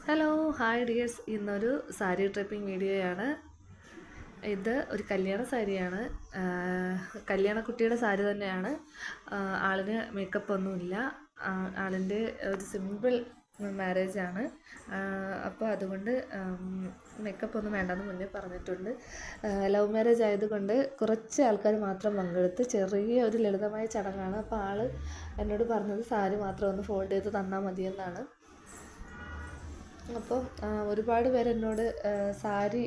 Hello hi dears, ഇന്നൊരു sari tripping വീഡിയോയാണ്. ഇത് ഒരു കല്യാണ സാരിയാണ്. കല്യാണക്കുട്ടിയുടെ സാരി തന്നെയാണ്. ആളിന് മേക്കപ്പ് ഒന്നുമില്ല. ആളിൻ്റെ ഒരു സിമ്പിൾ മാരേജാണ്. അപ്പോൾ അതുകൊണ്ട് മേക്കപ്പ് ഒന്നും വേണ്ടെന്ന് മുന്നേ പറഞ്ഞിട്ടുണ്ട്. ലവ് മാരേജ് ആയതുകൊണ്ട് കുറച്ച് ആൾക്കാർ മാത്രം പങ്കെടുത്ത് ചെറിയ ഒരു ലളിതമായ ചടങ്ങാണ്. അപ്പോൾ ആൾ എന്നോട് പറഞ്ഞത് സാരി മാത്രം ഒന്ന് ഫോൾഡ് ചെയ്ത് തന്നാൽ മതിയെന്നാണ്. അപ്പം ഒരുപാട് പേര് എന്നോട് സാരി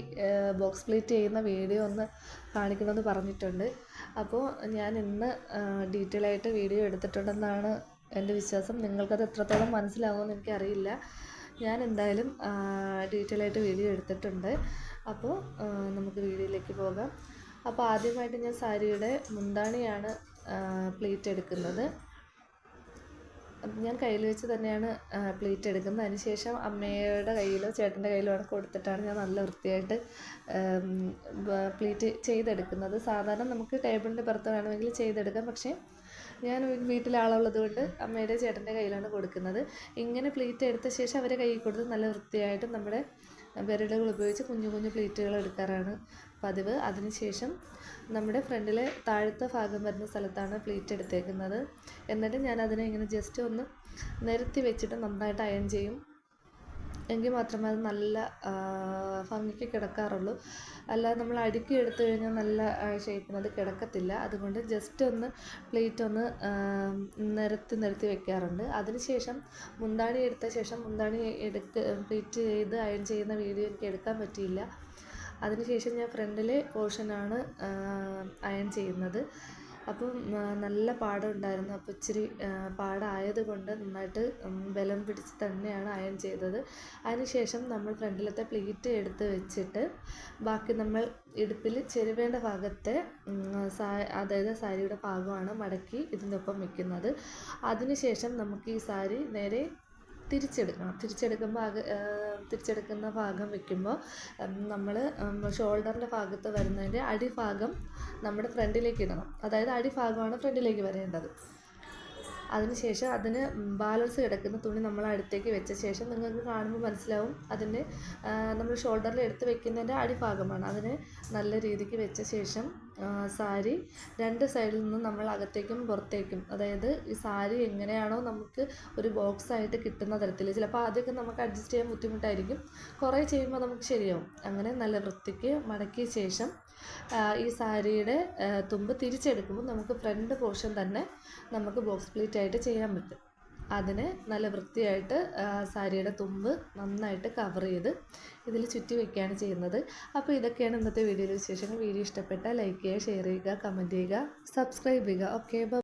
ബോക്സ് പ്ലീറ്റ് ചെയ്യുന്ന വീഡിയോ ഒന്ന് കാണിക്കണമെന്ന് പറഞ്ഞിട്ടുണ്ട്. അപ്പോൾ ഞാൻ ഇന്ന് ഡീറ്റെയിൽ ആയിട്ട് വീഡിയോ എടുത്തിട്ടുണ്ടെന്നാണ് എൻ്റെ വിശ്വാസം. നിങ്ങൾക്കത് എത്രത്തോളം മനസ്സിലാവുമെന്ന് എനിക്കറിയില്ല. ഞാൻ എന്തായാലും ഡീറ്റെയിൽ ആയിട്ട് വീഡിയോ എടുത്തിട്ടുണ്ട്. അപ്പോൾ നമുക്ക് വീഡിയോയിലേക്ക് പോകാം. അപ്പോൾ ആദ്യമായിട്ട് ഞാൻ സാരിയുടെ മുന്താണിയാണ് പ്ലീറ്റ് എടുക്കുന്നത്. ഞാൻ കയ്യിൽ വെച്ച് തന്നെയാണ് പ്ലീറ്റ് എടുക്കുന്നത്. അതിനുശേഷം അമ്മയുടെ കയ്യിലോ ചേട്ടൻ്റെ കയ്യിലോ ആണ് കൊടുത്തിട്ടാണ് ഞാൻ നല്ല വൃത്തിയായിട്ട് പ്ലീറ്റ് ചെയ്തെടുക്കുന്നത്. സാധാരണ നമുക്ക് ടേബിളിൻ്റെ പുറത്ത് വേണമെങ്കിൽ ചെയ്തെടുക്കാം, പക്ഷേ ഞാൻ വീട്ടിലാളുള്ളത് കൊണ്ട് അമ്മയുടെ ചേട്ടൻ്റെ കയ്യിലാണ് കൊടുക്കുന്നത്. ഇങ്ങനെ പ്ലീറ്റ് എടുത്ത ശേഷം അവരെ കയ്യിൽ കൊടുത്ത് നല്ല വൃത്തിയായിട്ട് നമ്മുടെ വിരലുകൾ ഉപയോഗിച്ച് കുഞ്ഞു കുഞ്ഞു പ്ലീറ്റുകൾ എടുക്കാറാണ് പതിവ്. അതിനുശേഷം നമ്മുടെ ഫ്രണ്ടിലെ താഴത്തെ ഭാഗം വരുന്ന സ്ഥലത്താണ് പ്ലീറ്റ് എടുത്തേക്കുന്നത്. എന്നിട്ട് ഞാൻ അതിനെ ഇങ്ങനെ ജസ്റ്റ് ഒന്ന് നിരത്തി വെച്ചിട്ട് നന്നായിട്ട് അയൺ ചെയ്യും. എങ്കിൽ മാത്രമേ അത് നല്ല ഭംഗിക്ക് കിടക്കാറുള്ളൂ. അല്ലാതെ നമ്മൾ അടുക്കി എടുത്തു കഴിഞ്ഞാൽ നല്ല ഷേപ്പിന് അത് കിടക്കത്തില്ല. അതുകൊണ്ട് ജസ്റ്റ് ഒന്ന് പ്ലേറ്റ് ഒന്ന് നിരത്തി വെക്കാറുണ്ട്. അതിനുശേഷം മുന്താണി എടുത്ത ശേഷം മുന്താണി പ്ലേറ്റ് ചെയ്ത് അയൺ ചെയ്യുന്ന വീഡിയോ എനിക്ക് എടുക്കാൻ പറ്റിയില്ല. അതിനുശേഷം ഞാൻ ഫ്രണ്ടിലെ പോർഷനാണ് അയൺ ചെയ്യുന്നത്. അപ്പം നല്ല പാടുണ്ടായിരുന്നു. അപ്പോൾ ഇച്ചിരി പാടായതുകൊണ്ട് നന്നായിട്ട് ബലം പിടിച്ച് തന്നെയാണ് അയൺ ചെയ്തത്. അതിനുശേഷം നമ്മൾ ഫ്രണ്ടിലത്തെ പ്ലീറ്റ് എടുത്ത് വെച്ചിട്ട് ബാക്കി നമ്മൾ ഇടുപ്പിൽ ചെരുവേണ്ട ഭാഗത്തെ അതായത് സാരിയുടെ ഭാഗമാണ് മടക്കി ഇതിൻ്റെ ഒപ്പം വെക്കുന്നത്. അതിനുശേഷം നമുക്ക് ഈ സാരി നേരെ തിരിച്ചെടുക്കുന്ന ഭാഗം വെക്കുമ്പോൾ നമ്മൾ ഷോൾഡറിൻ്റെ ഭാഗത്ത് വരുന്നതിൻ്റെ അടിഭാഗം നമ്മുടെ ഫ്രണ്ടിലേക്ക് ഇടണം. അതായത് അടിഭാഗമാണ് ഫ്രണ്ടിലേക്ക് വരേണ്ടത്. അതിനുശേഷം അതിന് ബാലൻസ് കിടക്കുന്ന തുണി നമ്മൾ അടുത്തേക്ക് വെച്ച ശേഷം നിങ്ങൾക്ക് കാണുമ്പോൾ മനസ്സിലാവും അതിൻ്റെ നമ്മൾ ഷോൾഡറിൽ എടുത്ത് വെക്കുന്നതിൻ്റെ അടിഭാഗമാണ്. അതിന് നല്ല രീതിക്ക് വെച്ച ശേഷം സാരി രണ്ട് സൈഡിൽ നിന്നും നമ്മൾ അകത്തേക്കും പുറത്തേക്കും, അതായത് ഈ സാരി എങ്ങനെയാണോ നമുക്ക് ഒരു ബോക്സായിട്ട് കിട്ടുന്ന തരത്തിൽ, ചിലപ്പോൾ ആദ്യമൊക്കെ നമുക്ക് അഡ്ജസ്റ്റ് ചെയ്യാൻ ബുദ്ധിമുട്ടായിരിക്കും, കുറേ ചെയ്യുമ്പോൾ നമുക്ക് ശരിയാവും. അങ്ങനെ നല്ല വൃത്തിക്ക് മടക്കിയ ശേഷം ഈ സാരിയുടെ തുമ്പ് തിരിച്ചെടുക്കുമ്പോൾ നമുക്ക് ഫ്രണ്ട് പോർഷൻ തന്നെ നമുക്ക് ബോക്സ് പ്ലീറ്റ് ആയിട്ട് ചെയ്യാൻ പറ്റും. അതിന് നല്ല വൃത്തിയായിട്ട് സാരിയുടെ തുമ്പ് നന്നായിട്ട് കവർ ചെയ്ത് ഇതിൽ ചുറ്റി വയ്ക്കുകയാണ് ചെയ്യുന്നത്. അപ്പോൾ ഇതൊക്കെയാണ് ഇന്നത്തെ വീഡിയോയിലെ വിശേഷങ്ങൾ. വീഡിയോ ഇഷ്ടപ്പെട്ടാൽ ലൈക്ക് ചെയ്യുക, ഷെയർ ചെയ്യുക, കമൻറ്റ് ചെയ്യുക, സബ്സ്ക്രൈബ് ചെയ്യുക. ഓക്കെ.